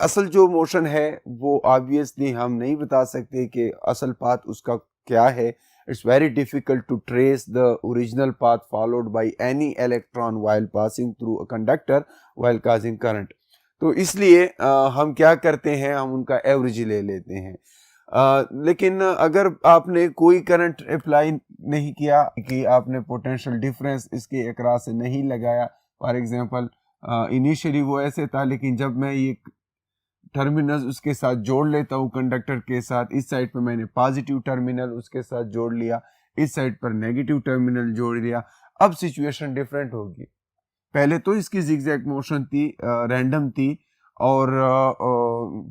असल जो मोशन है वो ऑब्वियसली हम नहीं बता सकते कि असल पाथ उसका क्या है। It's very difficult to trace the original path followed by any electron while passing through a conductor while causing current. तो इसलिए हम क्या करते हैं, हम उनका एवरेज ले लेते हैं। लेकिन अगर आपने कोई करंट अप्लाई नहीं किया, कि आपने पोटेंशियल डिफरेंस इसके अक्रॉस से नहीं लगाया, फॉर एग्जांपल इनिशियली वो ऐसे था, लेकिन जब मैं ये टर्मिनल उसके साथ जोड़ लेता हूँ कंडक्टर के साथ, इस साइड पर मैंने पॉजिटिव टर्मिनल उसके साथ जोड़ लिया, इस साइड पर नेगेटिव टर्मिनल जोड़ लिया, अब सिचुएशन डिफरेंट होगी। पहले तो इसकी जिगजैग मोशन थी, रैंडम थी और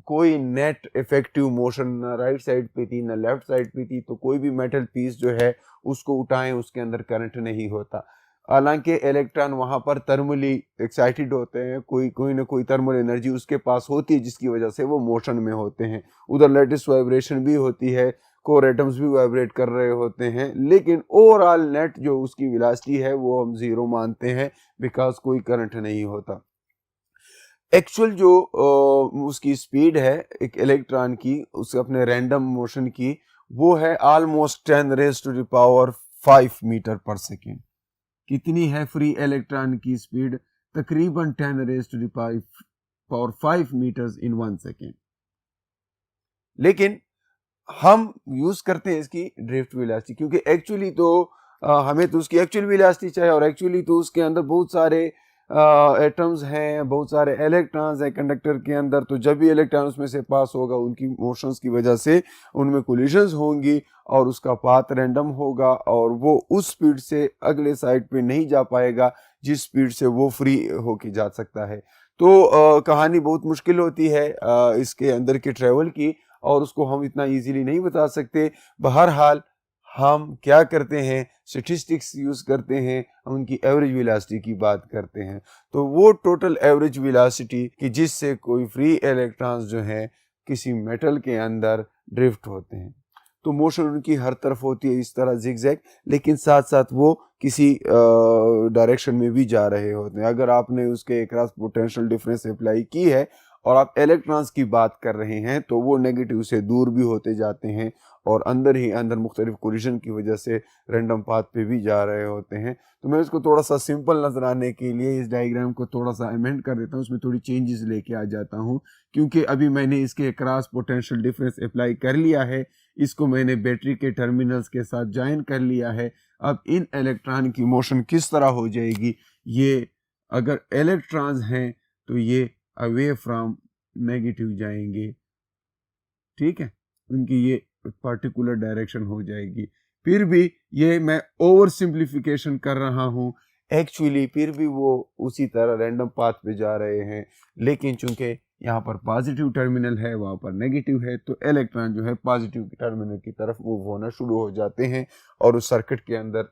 कोई नेट इफेक्टिव मोशन ना राइट साइड पे थी ना लेफ्ट साइड पे थी। तो कोई भी मेटल पीस जो है उसको उठाएं उसके अंदर करंट नहीं होता। हालांकि इलेक्ट्रॉन वहां पर थर्मली एक्साइटेड होते हैं, कोई ना कोई थर्मल एनर्जी उसके पास होती है जिसकी वजह से वो मोशन में होते हैं। उधर लेटिस वाइब्रेशन भी होती है, कोर एटम्स भी वाइब्रेट कर रहे होते हैं, लेकिन ओवरऑल नेट जो उसकी वेलोसिटी है वो हम जीरो मानते हैं बिकॉज कोई करंट नहीं होता। एक्चुअल जो उसकी स्पीड है एक इलेक्ट्रॉन की, उसके अपने रैंडम मोशन की, वो है almost 10 raise to the power 5 metre per second. कितनी है फ्री इलेक्ट्रॉन की स्पीड? तकरीबन 10 raise to the power 5 metres in 1 second. लेकिन हम यूज करते हैं इसकी ड्रिफ्ट वेलोसिटी, क्योंकि एक्चुअली तो हमें तो उसकी एक्चुअल वेलोसिटी चाहिए, और एक्चुअली तो उसके अंदर बहुत सारे एटम्स हैं, बहुत सारे इलेक्ट्रॉन्स हैं कंडक्टर के अंदर। तो जब भी इलेक्ट्रॉन उसमें से पास होगा उनकी मोशंस की वजह से उनमें कोलिजन्स होंगी और उसका पाथ रैंडम होगा और वो उस स्पीड से अगले साइड पे नहीं जा पाएगा जिस स्पीड से वो फ्री होके जा सकता है। तो कहानी बहुत मुश्किल होती है इसके अंदर के ट्रेवल की, और उसको हम इतना इजीली नहीं बता सकते। बहरहाल हम क्या करते हैं, स्टैटिस्टिक्स यूज करते हैं, हम उनकी एवरेज वेलोसिटी की बात करते हैं। तो वो टोटल एवरेज वेलोसिटी कि जिससे कोई फ्री इलेक्ट्रॉन्स जो हैं किसी मेटल के अंदर ड्रिफ्ट होते हैं। तो मोशन उनकी हर तरफ होती है इस तरह जिगजैग, लेकिन साथ साथ वो किसी डायरेक्शन में भी जा रहे होते हैं। अगर आपने उसके क्रॉस पोटेंशियल डिफरेंस अप्लाई की है और आप इलेक्ट्रॉन्स की बात कर रहे हैं तो वो नेगेटिव से दूर भी होते जाते हैं और अंदर ही अंदर मुख्तलिफ कोलिजन की वजह से रैंडम पाथ पे भी जा रहे होते हैं। तो मैं इसको थोड़ा सा सिंपल नजर आने के लिए इस डायग्राम को थोड़ा सा अमेंड कर देता हूँ, उसमें थोड़ी चेंजेस लेके आ जाता हूँ, क्योंकि अभी मैंने इसके क्रॉस पोटेंशियल डिफरेंस अप्लाई कर लिया है, इसको मैंने बैटरी के टर्मिनल्स के साथ ज्वाइन कर लिया है। अब इन इलेक्ट्रॉन की मोशन किस तरह हो जाएगी, ये अगर इलेक्ट्रॉन्स हैं तो ये अवे फ्रॉम नेगेटिव जाएंगे, ठीक है, उनकी ये पर्टिकुलर डायरेक्शन हो जाएगी। फिर भी ये मैं ओवर सिंप्लीफिकेशन कर रहा हूँ, एक्चुअली फिर भी वो उसी तरह रैंडम पाथ पे जा रहे हैं, लेकिन चूंकि यहाँ पर पॉजिटिव टर्मिनल है, वहाँ पर नेगेटिव है, तो इलेक्ट्रॉन जो है पॉजिटिव टर्मिनल की तरफ मूव होना शुरू हो जाते हैं और उस सर्किट के अंदर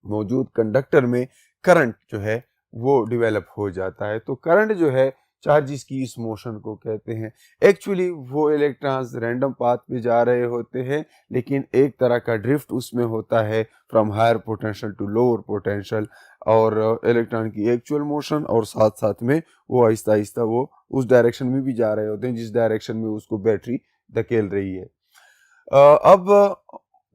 मौजूद कंडक्टर में करंट जो है वो डेवलप हो जाता है। तो करंट जो है चार्जेस की इस मोशन को कहते हैं। एक्चुअली वो इलेक्ट्रॉन्स रैंडम पाथ पे जा रहे होते हैं, लेकिन एक तरह का ड्रिफ्ट उसमें होता है from higher potential to lower potential, और इलेक्ट्रॉन की एक्चुअल मोशन और साथ साथ में वो आहिस्ता आहिस्ता वो उस डायरेक्शन में भी जा रहे होते हैं जिस डायरेक्शन में उसको बैटरी धकेल रही है। अब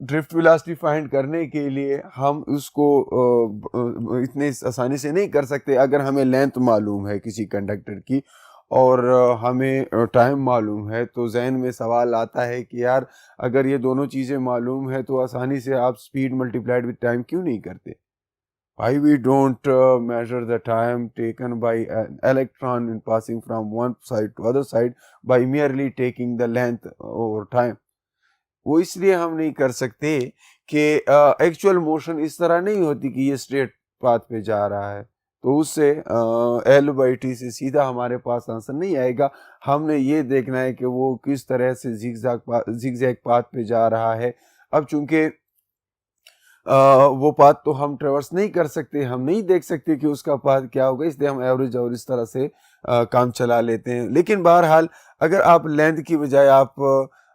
ड्रिफ्ट वेलोसिटी फाइंड करने के लिए हम उसको इतने आसानी से नहीं कर सकते। अगर हमें लेंथ मालूम है किसी कंडक्टर की और हमें टाइम मालूम है, तो जहन में सवाल आता है कि यार अगर ये दोनों चीज़ें मालूम है तो आसानी से आप स्पीड मल्टीप्लाइड विद टाइम क्यों नहीं करते? Why we don't measure the time taken by an electron in passing from one side to other side by merely taking the length over time? वो इसलिए हम नहीं कर सकते कि एक्चुअल मोशन इस तरह नहीं होती कि ये स्ट्रेट पाथ पे जा रहा है, तो उससे L/T से सीधा हमारे पास आंसर नहीं आएगा। हमने ये देखना है कि वो किस तरह से जिगजैग पाथ पे जा रहा है। अब चूंकि वो पाथ तो हम ट्रेवर्स नहीं कर सकते, हम नहीं देख सकते कि उसका पाथ क्या होगा, इसलिए हम एवरेज और इस तरह से काम चला लेते हैं। लेकिन बहरहाल अगर आप लेंथ की बजाय आप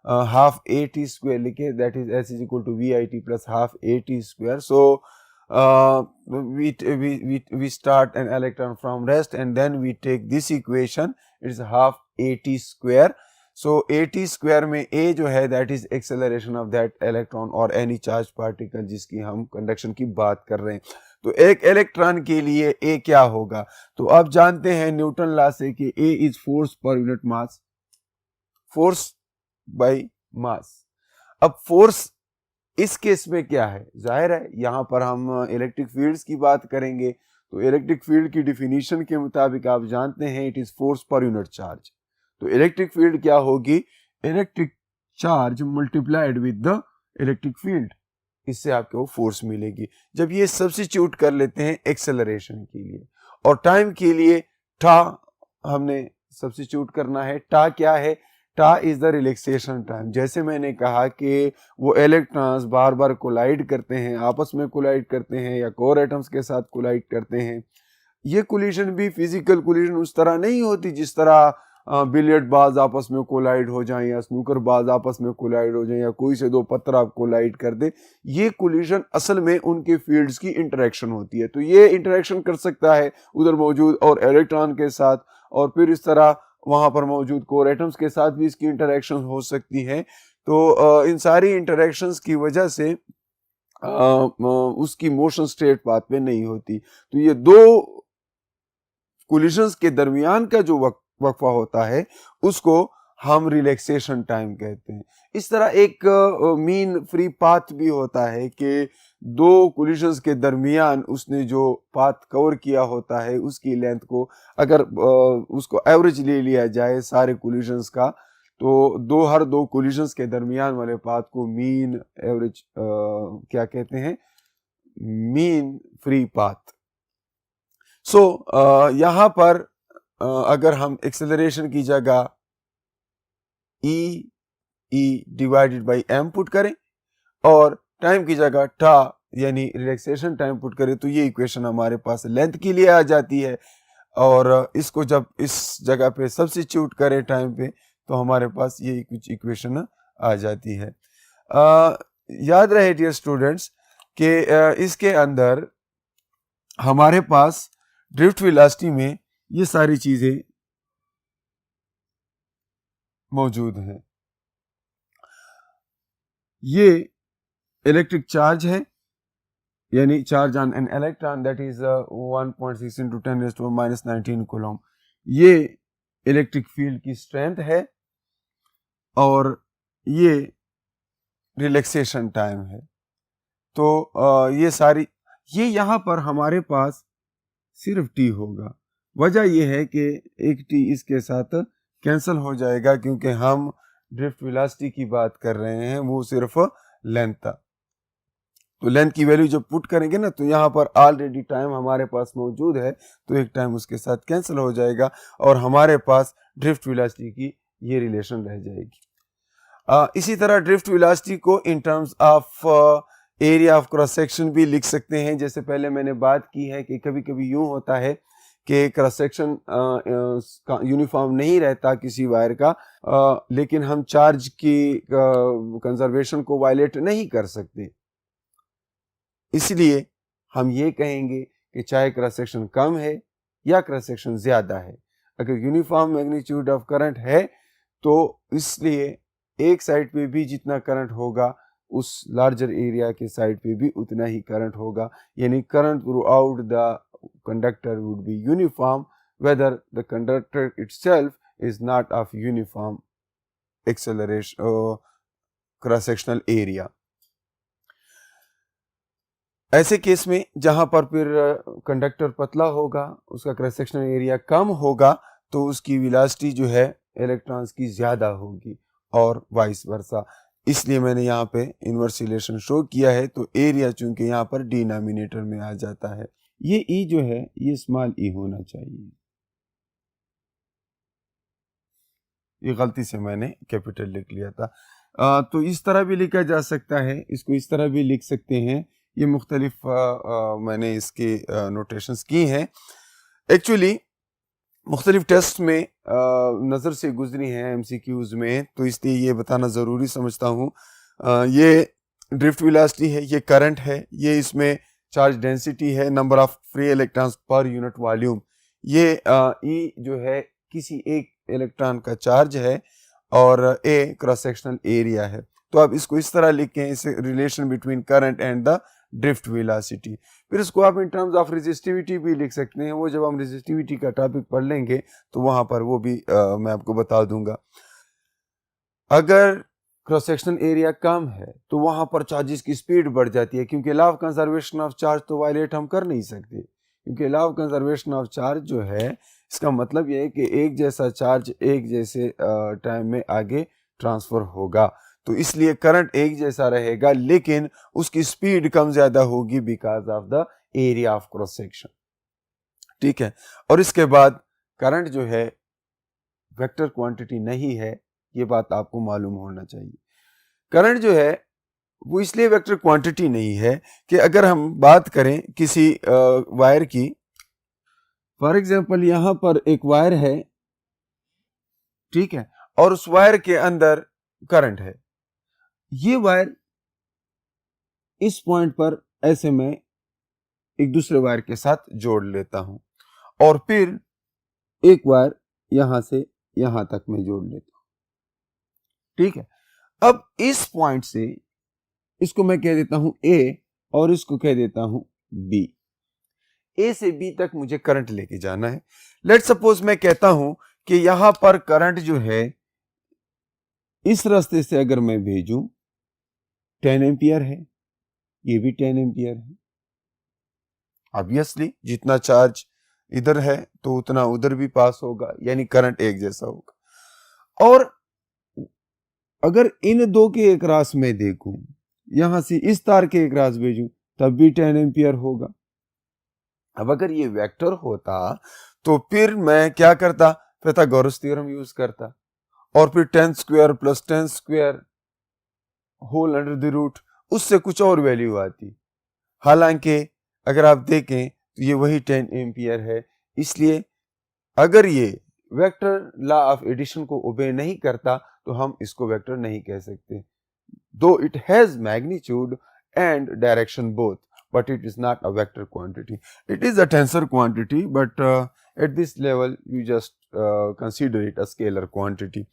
हाफ ए टी स्क्वायर लिखे, that is S is equal to V I T plus half A T square, so we start an electron from rest and then we take this equation, it is half at square. So at square में a जो है that is acceleration of that electron or any charged particle जिसकी हम conduction की बात कर रहे हैं। तो एक इलेक्ट्रॉन के लिए a क्या होगा? तो आप जानते हैं न्यूटन लॉ से कि a is force per unit mass, force by mass। अब फोर्स इस केस में क्या है? जाहिर है यहाँ पर हम इलेक्ट्रिक फील्ड्स की बात करेंगे, तो इलेक्ट्रिक फील्ड की डिफिनीशन के मुताबिक आप जानते हैं it is force per unit charge. तो इलेक्ट्रिक फील्ड क्या होगी? Electric charge multiplied with the electric field, इससे आपको फोर्स मिलेगी। जब ये सब्स्टिट्यूट कर लेते हैं एक्सेलरेशन के लिए और टाइम के लिए टा हमने सब्स्टिट्यूट करना है। टा क्या है? टा इज द रिलैक्सेशन टाइम। जैसे मैंने कहा कि वो इलेक्ट्रॉन्स बार बार कोलाइड करते हैं, आपस में कोलाइड करते हैं या कोर एटम्स के साथ कोलाइड करते हैं। ये कोलिजन भी फिजिकल कोलिजन उस तरह नहीं होती जिस तरह बिलियर्ड बाज आपस में कोलाइड हो जाएं या स्नूकर बाज आपस में कोलाइड हो जाएं या कोई से दो पत्थर आप कोलाइड कर दे। ये कोलिजन असल में उनके फील्ड्स की इंटरेक्शन होती है। तो ये इंटरेक्शन कर सकता है उधर मौजूद और इलेक्ट्रॉन के साथ, और फिर इस तरह वहां पर मौजूद कोर एटम्स के साथ भी इसकी इंटरेक्शन हो सकती है। तो इन सारी इंटरेक्शंस की वजह से उसकी मोशन स्ट्रेट पाथ पे नहीं होती। तो ये दो कोलिजन्स के दरमियान का जो वक्फा होता है उसको हम रिलैक्सेशन टाइम कहते हैं। इस तरह एक मीन फ्री पाथ भी होता है कि दो कोलिजन्स के दरमियान उसने जो पाथ कवर किया होता है उसकी लेंथ को अगर उसको एवरेज ले लिया जाए सारे कोलिजन्स का, तो हर दो कोलिजन्स के दरमियान वाले पाथ को मीन एवरेज क्या कहते हैं? Mean free path. सो यहाँ पर अगर हम एक्सेलरेशन की जगह E divided by m put करें और टाइम की जगह टा यानी रिलैक्सेशन टाइम पुट करें, तो ये इक्वेशन हमारे पास लेंथ के लिए आ जाती है। और इसको जब इस जगह पे सब्स्टिट्यूट करें टाइम पे, तो हमारे पास ये कुछ इक्वेशन आ जाती है। याद रहे डियर स्टूडेंट्स कि इसके अंदर हमारे पास ड्रिफ्ट वेलोसिटी में ये सारी चीजें मौजूद हैं। ये इलेक्ट्रिक चार्ज है, यानी charge on an electron that is 1.6 into 10⁻⁻19 coulomb. ये इलेक्ट्रिक फील्ड की स्ट्रेंथ है और ये रिलैक्सेशन टाइम है। तो ये यहाँ पर हमारे पास सिर्फ टी होगा। वजह यह है कि एक टी इसके साथ कैंसिल हो जाएगा क्योंकि हम ड्रिफ्ट वेलोसिटी की बात कर रहे हैं, वो सिर्फ लेंथ था। तो लेंथ की वैल्यू जब पुट करेंगे ना, तो यहाँ पर ऑलरेडी टाइम हमारे पास मौजूद है, तो एक टाइम उसके साथ कैंसिल हो जाएगा और हमारे पास ड्रिफ्ट वेलोसिटी की ये रिलेशन रह जाएगी। इसी तरह ड्रिफ्ट वेलोसिटी को in terms of area of cross section भी लिख सकते हैं। जैसे पहले मैंने बात की है कि कभी कभी यूं होता है कि क्रॉस सेक्शन यूनिफॉर्म नहीं रहता किसी वायर का, लेकिन हम चार्ज की कंजर्वेशन को वायलेट नहीं कर सकते। इसलिए हम ये कहेंगे कि चाहे क्रॉस सेक्शन कम है या क्रॉस सेक्शन ज्यादा है, अगर यूनिफॉर्म मैग्नीट्यूड ऑफ करंट है तो इसलिए एक साइड पे भी जितना करंट होगा उस लार्जर एरिया के साइड पे भी उतना ही करंट होगा, यानी current through out the conductor would be uniform whether the conductor itself is not of uniform acceleration cross sectional area. ऐसे केस में जहां पर फिर कंडक्टर पतला होगा, उसका क्रॉस सेक्शनल एरिया कम होगा, तो उसकी वेलोसिटी जो है इलेक्ट्रॉन्स की ज्यादा होगी और वाइस वर्सा। इसलिए मैंने यहाँ पे इनवर्स रिलेशन शो किया है। तो एरिया चूंकि यहाँ पर डिनोमिनेटर में आ जाता है, ये ई जो है ये स्मॉल ई होना चाहिए, ये गलती से मैंने कैपिटल लिख लिया था। तो इस तरह भी लिखा जा सकता है, इसको इस तरह भी लिख सकते हैं। ये मुख्तलिफ मैंने इसके नोटेशंस की हैं। एक्चुअली मुख्तलिफ टेस्ट में नज़र से गुजरी हैं एमसीक्यूज में, तो इसलिए ये बताना ज़रूरी समझता हूँ। ये ड्रिफ्ट वेलोसिटी है, ये करंट है, ये इसमें चार्ज डेंसिटी है, number of free electrons per unit volume, ये ई जो है किसी एक इलेक्ट्रॉन का चार्ज है और ए क्रॉस सेक्शनल एरिया है। तो आप इसको इस तरह लिखें, इस relation between current and the drift velocity. फिर इसको आप इन टर्म्स ऑफ रेजिस्टिविटी भी लिख सकते हैं, वो जब हम रेजिस्टिविटी का टॉपिक पढ़ लेंगे तो वहां पर वो भी मैं आपको बता दूंगा। अगर क्रॉस सेक्शनल एरिया कम है तो वहां पर चार्जेस की स्पीड बढ़ जाती है, क्योंकि law of conservation of charge तो वायलेट हम कर नहीं सकते, क्योंकि law of conservation of charge जो है इसका मतलब यह है कि एक जैसा चार्ज एक जैसे टाइम में आगे ट्रांसफर होगा। तो इसलिए करंट एक जैसा रहेगा लेकिन उसकी स्पीड कम ज्यादा होगी because of the area of cross section. ठीक है, और इसके बाद करंट जो है वेक्टर क्वांटिटी नहीं है, ये बात आपको मालूम होना चाहिए। करंट जो है वो इसलिए वेक्टर क्वांटिटी नहीं है कि अगर हम बात करें किसी वायर की, फॉर एग्जांपल यहां पर एक वायर है, ठीक है, और उस वायर के अंदर करंट है, ये वायर इस पॉइंट पर ऐसे मैं एक दूसरे वायर के साथ जोड़ लेता हूं और फिर एक वायर यहां से यहां तक मैं जोड़ लेता हूं। ठीक है, अब इस पॉइंट से इसको मैं कह देता हूं ए और इसको कह देता हूं बी। ए से बी तक मुझे करंट लेके जाना है। लेट सपोज मैं कहता हूं कि यहां पर करंट जो है इस रास्ते से अगर मैं भेजूं 10 एम्पियर है, ये भी 10 एम्पियर है। ऑब्वियसली जितना चार्ज इधर है तो उतना उधर भी पास होगा, यानी करंट एक जैसा होगा। और अगर इन दो के एक रास में देखूं, यहां से इस तार के एक रास भेजूं तब भी 10 एम्पियर होगा। अब अगर ये वेक्टर होता तो फिर मैं क्या करता, पाइथागोरस थ्योरम यूज करता और फिर 10 square plus 10 square whole under the root, उससे कुछ और वैल्यू आती। हालांकि अगर आप देखें तो ये वही 10 एम्पियर है। इसलिए अगर ये वेक्टर लॉ ऑफ एडिशन को ओबे नहीं करता तो हम इसको वेक्टर नहीं कह सकते। दो it has magnitude and direction both, but it is not a vector quantity. It is a tensor quantity, but at this level you just consider it a scalar quantity.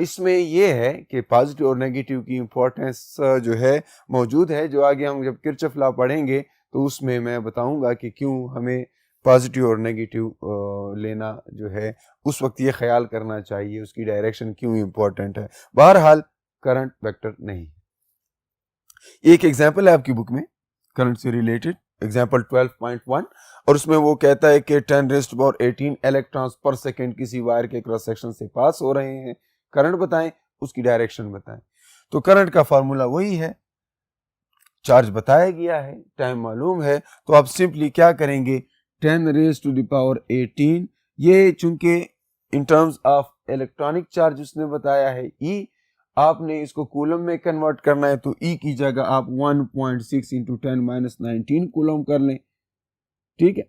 इसमें ये है कि पॉजिटिव और negative की importance जो है मौजूद है, जो आगे हम जब किरचॉफ लॉ पढ़ेंगे तो उसमें मैं बताऊंगा कि क्यों हमें पॉजिटिव और नेगेटिव लेना जो है उस वक्त ये ख्याल करना चाहिए, उसकी डायरेक्शन क्यों इंपॉर्टेंट है। बहरहाल करंट वेक्टर नहीं। एक एग्जाम्पल है आपकी बुक में करंट से रिलेटेड, एग्जाम्पल 12.1, और उसमें वो कहता है कि 10⁻18 इलेक्ट्रॉन्स पर सेकेंड किसी वायर के क्रॉस सेक्शन से पास हो रहे हैं, करंट बताएं, उसकी डायरेक्शन बताएं। तो करंट का फार्मूला वही है चार्ज बताया गया है, टाइम मालूम है, तो आप सिंपली क्या करेंगे 10 रेज टू द पावर 18, ये चूंकि in terms of electronic charge उसने बताया है ई, आपने इसको कूलम में कन्वर्ट करना है तो ई की जगह आप 1.6 इंटू 10⁻19 कूलम कर लें, ठीक है।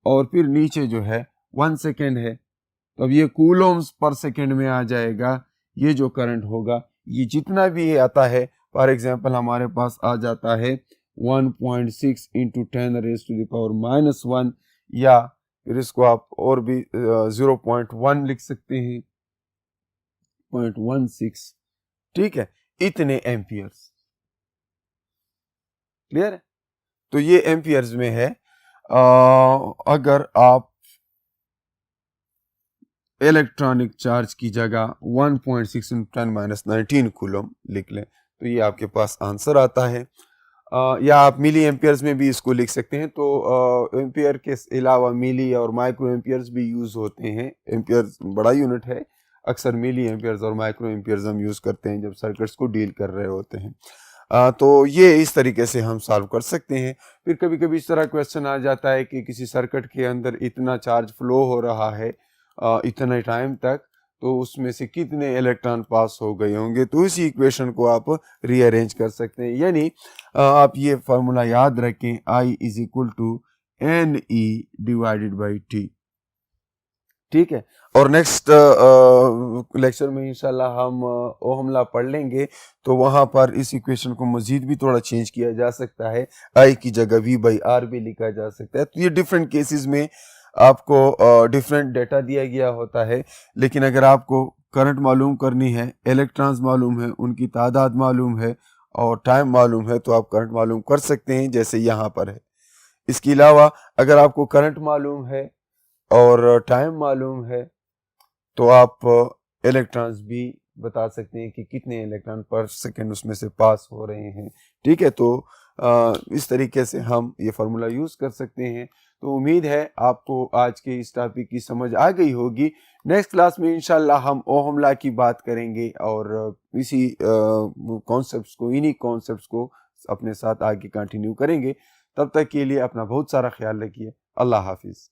और फिर नीचे जो है 1 सेकेंड है, तो अब ये कूलम्स पर सेकेंड में आ जाएगा। ये जो करंट होगा ये जितना भी ये आता है, फॉर एग्जांपल हमारे पास आ जाता है 1.6 into 10 raise to the power -1, या फिर इसको आप और भी 0.1 लिख सकते हैं, 0.16, ठीक है, इतने एम्पियर्स। क्लियर है? तो ये एम्पियर्स में है। अगर आप इलेक्ट्रॉनिक चार्ज की जगह 1.6 इंटू 10⁻19 कूलम लिख लें तो ये आपके पास आंसर आता है। या आप मिली एम्पियर्स में भी इसको लिख सकते हैं। तो एम्पियर के अलावा मिली और माइक्रो एम्पियर्स भी यूज़ होते हैं। एम्पियर्स बड़ा यूनिट है, अक्सर मिली एम्पियर्स और माइक्रो एम्पियर्स हम यूज़ करते हैं जब सर्किट्स को डील कर रहे होते हैं। तो ये इस तरीके से हम सॉल्व कर सकते हैं। फिर कभी कभी इस तरह क्वेश्चन आ जाता है कि किसी सर्किट के अंदर इतना चार्ज फ्लो हो रहा है इतने टाइम तक, तो उसमें से कितने इलेक्ट्रॉन पास हो गए होंगे, तो इसी इक्वेशन को आप रीअरेंज कर सकते हैं। यानी आप ये फार्मूला याद रखें, I is equal to NE divided by T, ठीक है। और नेक्स्ट लेक्चर में इंशाल्लाह हम ओहम लॉ पढ़ लेंगे, तो वहां पर इस इक्वेशन को मजीद भी थोड़ा चेंज किया जा सकता है, I की जगह V/R भी लिखा जा सकता है। तो ये डिफरेंट केसेस में आपको डिफरेंट डेटा दिया गया होता है, लेकिन अगर आपको करंट मालूम करनी है, इलेक्ट्रॉन्स मालूम है, उनकी तादाद मालूम है और टाइम मालूम है, तो आप करंट मालूम कर सकते हैं जैसे यहाँ पर है। इसके अलावा अगर आपको करंट मालूम है और टाइम मालूम है तो आप इलेक्ट्रॉन्स भी बता सकते हैं कि कितने इलेक्ट्रॉन पर सेकेंड उसमें से पास हो रहे हैं, ठीक है। तो इस तरीके से हम ये फार्मूला यूज़ कर सकते हैं। तो उम्मीद है आपको आज के इस टॉपिक की समझ आ गई होगी। नेक्स्ट क्लास में इंशाल्लाह हम ओहम लॉ की बात करेंगे और इसी कॉन्सेप्ट्स को, इन्हीं कॉन्सेप्ट्स को अपने साथ आगे कंटिन्यू करेंगे। तब तक के लिए अपना बहुत सारा ख्याल रखिए। अल्लाह हाफिज़।